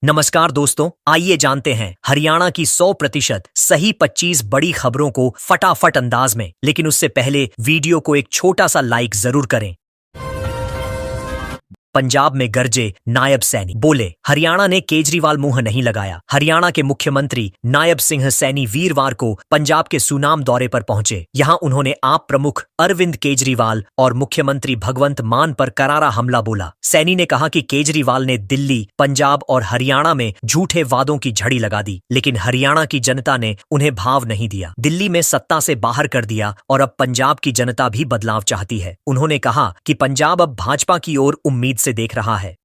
नमस्कार दोस्तों, आइए जानते हैं हरियाणा की 100% सही 25 बड़ी खबरों को फटाफट अंदाज में। लेकिन उससे पहले वीडियो को एक छोटा सा लाइक जरूर करें। पंजाब में गरजे नायब सैनी, बोले हरियाणा ने केजरीवाल मुंह नहीं लगाया। हरियाणा के मुख्यमंत्री नायब सिंह सैनी वीरवार को पंजाब के सुनाम दौरे पर पहुंचे। यहां उन्होंने आप प्रमुख अरविंद केजरीवाल और मुख्यमंत्री भगवंत मान पर करारा हमला बोला। सैनी ने कहा कि केजरीवाल ने दिल्ली, पंजाब और हरियाणा में झूठे वादों की झड़ी लगा दी, लेकिन हरियाणा की जनता ने उन्हें भाव नहीं दिया। दिल्ली में सत्ता से बाहर कर दिया और अब पंजाब की जनता भी बदलाव चाहती है। उन्होंने कहा कि पंजाब अब भाजपा की ओर उम्मीद से देख रहा है।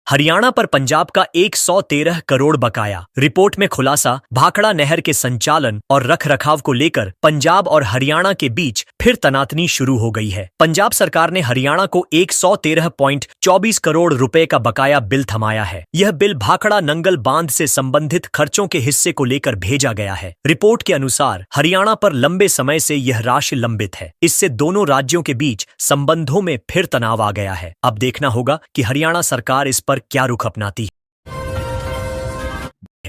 हरियाणा पर पंजाब का 113 करोड़ बकाया। रिपोर्ट में खुलासा, भाखड़ा नहर के संचालन और रखरखाव को लेकर पंजाब और हरियाणा के बीच फिर तनातनी शुरू हो गई है। पंजाब सरकार ने हरियाणा को 113.24 करोड़ रुपए का बकाया बिल थमाया है। यह बिल भाखड़ा नंगल बांध से संबंधित खर्चों के हिस्से को लेकर भेजा गया है। रिपोर्ट के अनुसार हरियाणा पर लंबे समय से यह राशि लंबित है। इससे दोनों राज्यों के बीच संबंधों में फिर तनाव आ गया है। अब देखना होगा कि हरियाणा सरकार इस पर क्या रुख अपनाती है।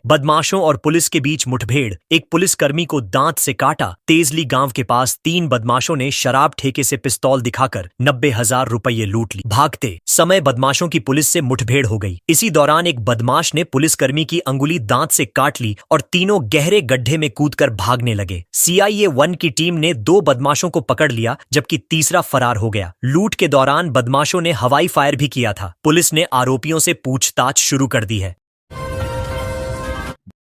बदमाशों और पुलिस के बीच मुठभेड़, एक पुलिसकर्मी को दांत से काटा। तेजली गांव के पास 3 बदमाशों ने शराब ठेके से पिस्तौल दिखाकर 90,000 रुपये लूट ली। भागते समय बदमाशों की पुलिस से मुठभेड़ हो गई। इसी दौरान एक बदमाश ने पुलिसकर्मी की अंगुली दांत से काट ली और तीनों गहरे गड्ढे में कूदकर भागने लगे। CIA 1 की टीम ने 2 बदमाशों को पकड़ लिया, जबकि तीसरा फरार हो गया। लूट के दौरान बदमाशों ने हवाई फायर भी किया था। पुलिस ने आरोपियों से पूछताछ शुरू कर दी है।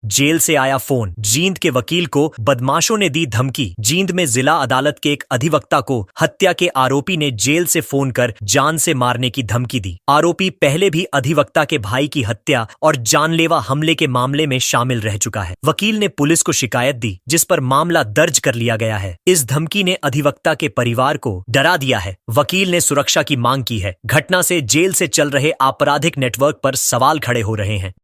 जेल से आया फोन, जींद के वकील को बदमाशों ने दी धमकी। जींद में जिला अदालत के एक अधिवक्ता को हत्या के आरोपी ने जेल से फोन कर जान से मारने की धमकी दी। आरोपी पहले भी अधिवक्ता के भाई की हत्या और जानलेवा हमले के मामले में शामिल रह चुका है। वकील ने पुलिस को शिकायत दी, जिस पर मामला दर्ज कर लिया गया है। इस धमकी ने अधिवक्ता के परिवार को डरा दिया है। वकील ने सुरक्षा की मांग की है। घटना से जेल से चल रहे आपराधिक नेटवर्क पर सवाल खड़े हो रहे हैं।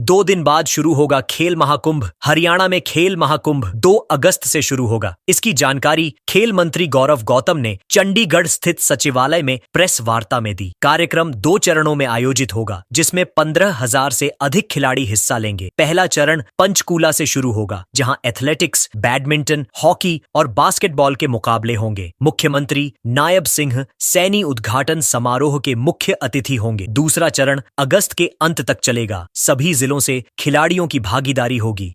2 दिन बाद शुरू होगा खेल महाकुंभ। हरियाणा में खेल महाकुंभ 2 अगस्त से शुरू होगा। इसकी जानकारी खेल मंत्री गौरव गौतम ने चंडीगढ़ स्थित सचिवालय में प्रेस वार्ता में दी। कार्यक्रम 2 चरणों में आयोजित होगा, जिसमें 15,000 से अधिक खिलाड़ी हिस्सा लेंगे। पहला चरण पंचकूला से शुरू होगा, जहां एथलेटिक्स, बैडमिंटन, हॉकी और बास्केटबॉल के मुकाबले होंगे। मुख्यमंत्री नायब सिंह सैनी उद्घाटन समारोह के मुख्य अतिथि होंगे। दूसरा चरण अगस्त के अंत तक चलेगा। सभी जिलों से खिलाड़ियों की भागीदारी होगी।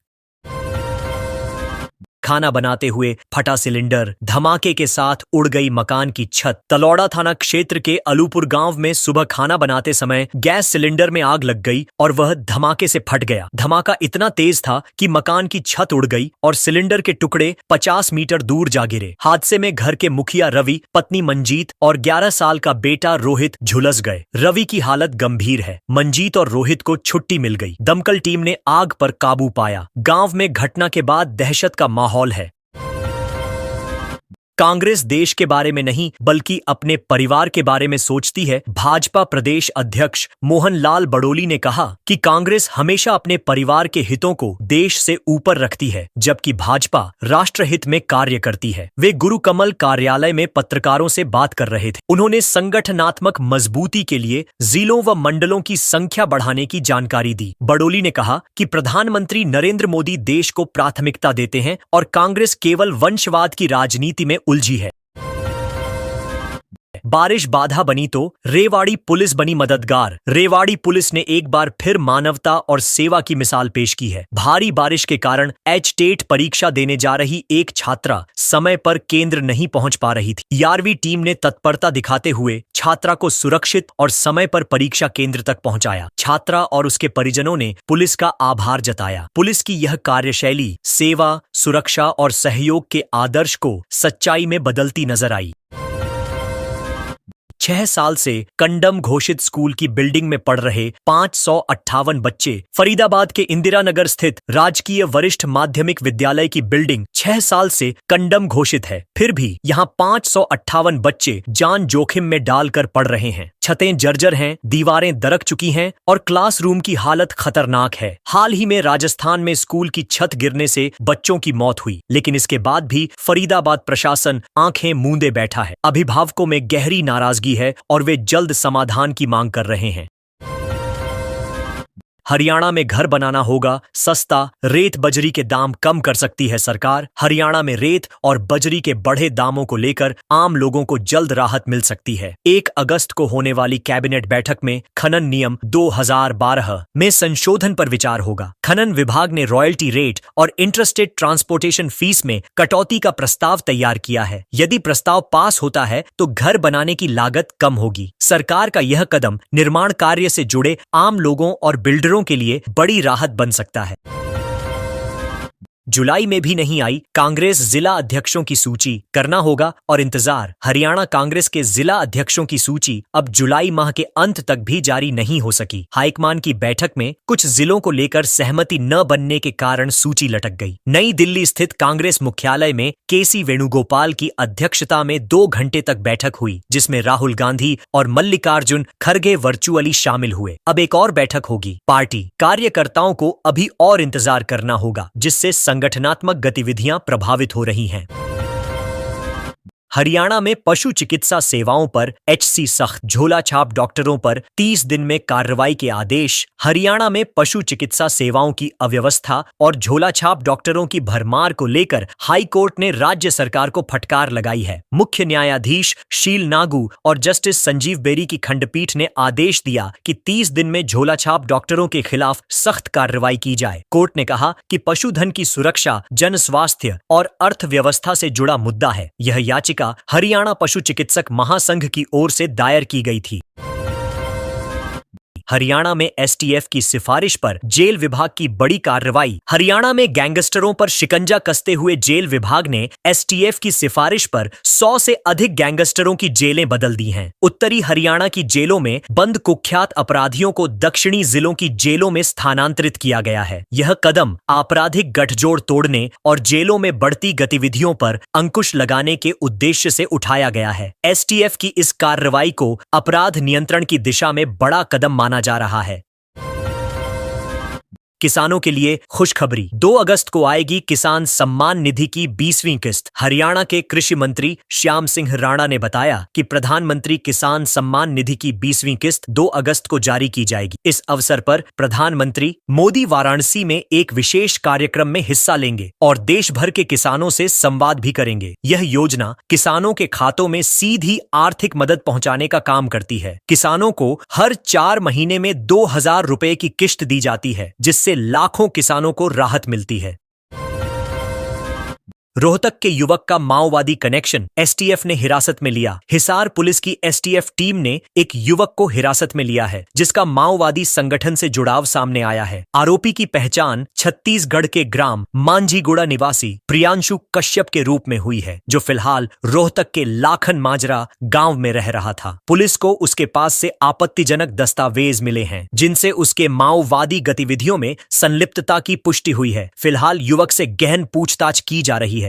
खाना बनाते हुए फटा सिलेंडर, धमाके के साथ उड़ गई मकान की छत। तलौड़ा थाना क्षेत्र के अलूपुर गांव में सुबह खाना बनाते समय गैस सिलेंडर में आग लग गई और वह धमाके से फट गया। धमाका इतना तेज था कि मकान की छत उड़ गई और सिलेंडर के टुकड़े 50 मीटर दूर जा गिरे। हादसे में घर के मुखिया रवि, पत्नी मंजीत और 11 साल का बेटा रोहित झुलस गए। रवि की हालत गंभीर है। मंजीत और रोहित को छुट्टी मिल गई। दमकल टीम ने आग पर काबू पाया। गांव में घटना के बाद दहशत का माहौल है। कांग्रेस देश के बारे में नहीं बल्कि अपने परिवार के बारे में सोचती है। भाजपा प्रदेश अध्यक्ष मोहन लाल बड़ोली ने कहा कि कांग्रेस हमेशा अपने परिवार के हितों को देश से ऊपर रखती है, जबकि भाजपा राष्ट्रहित में कार्य करती है। वे गुरु कमल कार्यालय में पत्रकारों से बात कर रहे थे। उन्होंने संगठनात्मक मजबूती के लिए जिलों व मंडलों की संख्या बढ़ाने की जानकारी दी। बड़ोली ने कहा कि प्रधानमंत्री नरेंद्र मोदी देश को प्राथमिकता देते हैं और कांग्रेस केवल वंशवाद की राजनीति में उलझी है। बारिश बाधा बनी तो रेवाड़ी पुलिस बनी मददगार। रेवाड़ी पुलिस ने एक बार फिर मानवता और सेवा की मिसाल पेश की है। भारी बारिश के कारण टेट परीक्षा देने जा रही एक छात्रा समय पर केंद्र नहीं पहुंच पा रही थी। 11वीं टीम ने तत्परता दिखाते हुए छात्रा को सुरक्षित और समय पर परीक्षा केंद्र तक पहुंचाया। छात्रा और उसके परिजनों ने पुलिस का आभार जताया। पुलिस की यह कार्यशैली सेवा, सुरक्षा और सहयोग के आदर्श को सच्चाई में बदलती नजर आई। 6 साल से कंडम घोषित स्कूल की बिल्डिंग में पढ़ रहे 558 बच्चे। फरीदाबाद के इंदिरा नगर स्थित राजकीय वरिष्ठ माध्यमिक विद्यालय की बिल्डिंग 6 साल से कंडम घोषित है। फिर भी यहाँ 558 बच्चे जान जोखिम में डालकर पढ़ रहे हैं। छतें जर्जर हैं, दीवारें दरक चुकी हैं और क्लासरूम की हालत खतरनाक है। हाल ही में राजस्थान में स्कूल की छत गिरने से बच्चों की मौत हुई, लेकिन इसके बाद भी फरीदाबाद प्रशासन आंखें मूंदे बैठा है। अभिभावकों में गहरी नाराजगी है और वे जल्द समाधान की मांग कर रहे हैं। हरियाणा में घर बनाना होगा सस्ता, रेत बजरी के दाम कम कर सकती है सरकार। हरियाणा में रेत और बजरी के बढ़े दामों को लेकर आम लोगों को जल्द राहत मिल सकती है। 1 अगस्त को होने वाली कैबिनेट बैठक में खनन नियम 2012 में संशोधन पर विचार होगा। खनन विभाग ने रॉयल्टी रेट और इंटरस्टेट ट्रांसपोर्टेशन फीस में कटौती का प्रस्ताव तैयार किया है। यदि प्रस्ताव पास होता है तो घर बनाने की लागत कम होगी। सरकार का यह कदम निर्माण कार्य से जुड़े आम लोगों और बिल्डरों के लिए बड़ी राहत बन सकता है। जुलाई में भी नहीं आई कांग्रेस जिला अध्यक्षों की सूची, करना होगा और इंतजार। हरियाणा कांग्रेस के जिला अध्यक्षों की सूची अब जुलाई माह के अंत तक भी जारी नहीं हो सकी। हाईकमान की बैठक में कुछ जिलों को लेकर सहमति न बनने के कारण सूची लटक गई। नई दिल्ली स्थित कांग्रेस मुख्यालय में केसी वेणुगोपाल की अध्यक्षता में 2 घंटे तक बैठक हुई, जिसमें राहुल गांधी और मल्लिकार्जुन खड़गे वर्चुअली शामिल हुए। अब एक और बैठक होगी। पार्टी कार्यकर्ताओं को अभी और इंतजार करना होगा, जिससे संगठनात्मक गतिविधियां प्रभावित हो रही हैं। हरियाणा में पशु चिकित्सा सेवाओं पर एचसी सख्त, झोला छाप डॉक्टरों पर 30 दिन में कार्रवाई के आदेश। हरियाणा में पशु चिकित्सा सेवाओं की अव्यवस्था और झोला छाप डॉक्टरों की भरमार को लेकर हाई कोर्ट ने राज्य सरकार को फटकार लगाई है। मुख्य न्यायाधीश शील नागू और जस्टिस संजीव बेरी की खंडपीठ ने आदेश दिया कि 30 दिन में झोला छाप डॉक्टरों के खिलाफ सख्त कार्रवाई की जाए। कोर्ट ने कहा कि पशुधन की सुरक्षा, जन स्वास्थ्य और अर्थव्यवस्था से जुड़ा मुद्दा है। यह याचिका हरियाणा पशु चिकित्सक महासंघ की ओर से दायर की गई थी। हरियाणा में एसटीएफ की सिफारिश पर जेल विभाग की बड़ी कार्रवाई। हरियाणा में गैंगस्टरों पर शिकंजा कसते हुए जेल विभाग ने एसटीएफ की सिफारिश पर 100 से अधिक गैंगस्टरों की जेलें बदल दी हैं। उत्तरी हरियाणा की जेलों में बंद कुख्यात अपराधियों को दक्षिणी जिलों की जेलों में स्थानांतरित किया गया है। यह कदम आपराधिक गठजोड़ तोड़ने और जेलों में बढ़ती गतिविधियों पर अंकुश लगाने के उद्देश्य से उठाया गया है। एसटीएफ की इस कार्रवाई को अपराध नियंत्रण की दिशा में बड़ा कदम माना जा रहा है। किसानों के लिए खुशखबरी, 2 अगस्त को आएगी किसान सम्मान निधि की 20वीं किस्त। हरियाणा के कृषि मंत्री श्याम सिंह राणा ने बताया कि प्रधानमंत्री किसान सम्मान निधि की 20वीं किस्त 2 अगस्त को जारी की जाएगी। इस अवसर पर प्रधानमंत्री मोदी वाराणसी में एक विशेष कार्यक्रम में हिस्सा लेंगे और देश भर के किसानों से संवाद भी करेंगे। यह योजना किसानों के खातों में सीधी आर्थिक मदद पहुंचाने का काम करती है। किसानों को हर 4 महीने में 2000 रुपए की किश्त दी जाती है, जिससे लाखों किसानों को राहत मिलती है। रोहतक के युवक का माओवादी कनेक्शन, एसटीएफ ने हिरासत में लिया। हिसार पुलिस की एसटीएफ टीम ने एक युवक को हिरासत में लिया है, जिसका माओवादी संगठन से जुड़ाव सामने आया है। आरोपी की पहचान छत्तीसगढ़ के ग्राम मांझीगुड़ा निवासी प्रियांशु कश्यप के रूप में हुई है, जो फिलहाल रोहतक के लाखन माजरा गांव में रह रहा था। पुलिस को उसके पास से आपत्तिजनक दस्तावेज मिले हैं, जिनसे उसके माओवादी गतिविधियों में संलिप्तता की पुष्टि हुई है। फिलहाल युवक से गहन पूछताछ की जा रही है।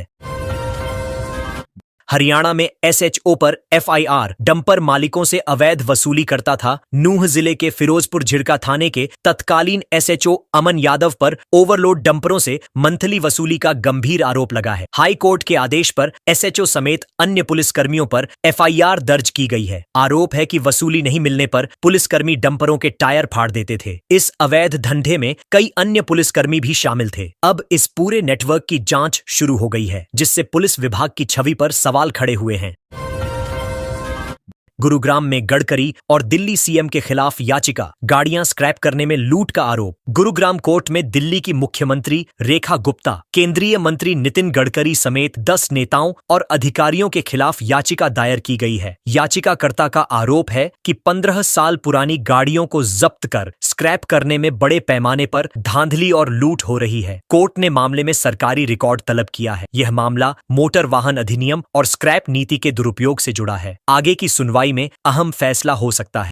हरियाणा में एसएचओ पर एफआईआर, डंपर मालिकों से अवैध वसूली करता था। नूंह जिले के फिरोजपुर झिड़का थाने के तत्कालीन एसएचओ अमन यादव पर ओवरलोड डंपरों से मंथली वसूली का गंभीर आरोप लगा है। हाई कोर्ट के आदेश पर एसएचओ समेत अन्य पुलिसकर्मियों पर एफआईआर दर्ज की गई है। आरोप है कि वसूली नहीं मिलने पर पुलिसकर्मी डंपरों के टायर फाड़ देते थे। इस अवैध धंधे में कई अन्य पुलिसकर्मी भी शामिल थे। अब इस पूरे नेटवर्क की जांच शुरू हो गई है, जिससे पुलिस विभाग की छवि पर सवाल खड़े हुए हैं। गुरुग्राम में गडकरी और दिल्ली सीएम के खिलाफ याचिका, गाड़ियां स्क्रैप करने में लूट का आरोप। गुरुग्राम कोर्ट में दिल्ली की मुख्यमंत्री रेखा गुप्ता, केंद्रीय मंत्री नितिन गडकरी समेत 10 नेताओं और अधिकारियों के खिलाफ याचिका दायर की गई है। याचिकाकर्ता का आरोप है कि 15 साल पुरानी गाड़ियों को जब्त कर स्क्रैप करने में बड़े पैमाने पर धांधली और लूट हो रही है। कोर्ट ने मामले में सरकारी रिकॉर्ड तलब किया है। यह मामला मोटर वाहन अधिनियम और स्क्रैप नीति के दुरुपयोग से जुड़ा है। आगे की सुनवाई में अहम फैसला हो सकता है।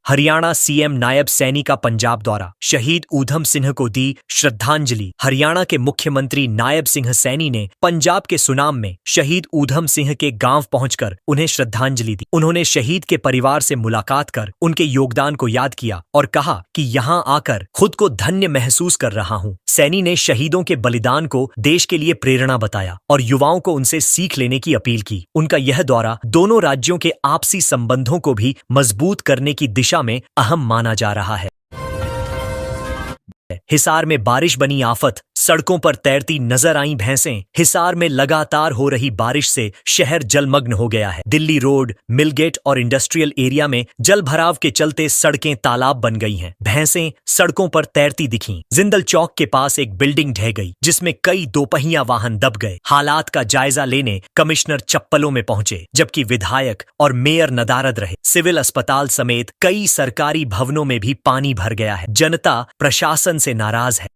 हरियाणा सीएम नायब सैनी का पंजाब दौरा, शहीद ऊधम सिंह को दी श्रद्धांजलि। हरियाणा के मुख्यमंत्री नायब सिंह सैनी ने पंजाब के सुनाम में शहीद ऊधम सिंह के गांव पहुंचकर उन्हें श्रद्धांजलि दी। उन्होंने शहीद के परिवार से मुलाकात कर उनके योगदान को याद किया और कहा कि यहां आकर खुद को धन्य महसूस कर रहा हूं। सैनी ने शहीदों के बलिदान को देश के लिए प्रेरणा बताया और युवाओं को उनसे सीख लेने की अपील की। उनका यह दौरा दोनों राज्यों के आपसी संबंधों को भी मजबूत करने की दिशा में अहम माना जा रहा है। हिसार में बारिश बनी आफत, सड़कों पर तैरती नजर आईं भैंसें। हिसार में लगातार हो रही बारिश से शहर जलमग्न हो गया है। दिल्ली रोड, मिलगेट और इंडस्ट्रियल एरिया में जल भराव के चलते सड़कें तालाब बन गई हैं। भैंसें सड़कों पर तैरती दिखीं। जिंदल चौक के पास एक बिल्डिंग ढह गई जिसमें कई दोपहिया वाहन दब गए। हालात का जायजा लेने कमिश्नर चप्पलों में पहुंचे, जबकि विधायक और मेयर नदारद रहे। सिविल अस्पताल समेत कई सरकारी भवनों में भी पानी भर गया है। जनता प्रशासन से नाराज है।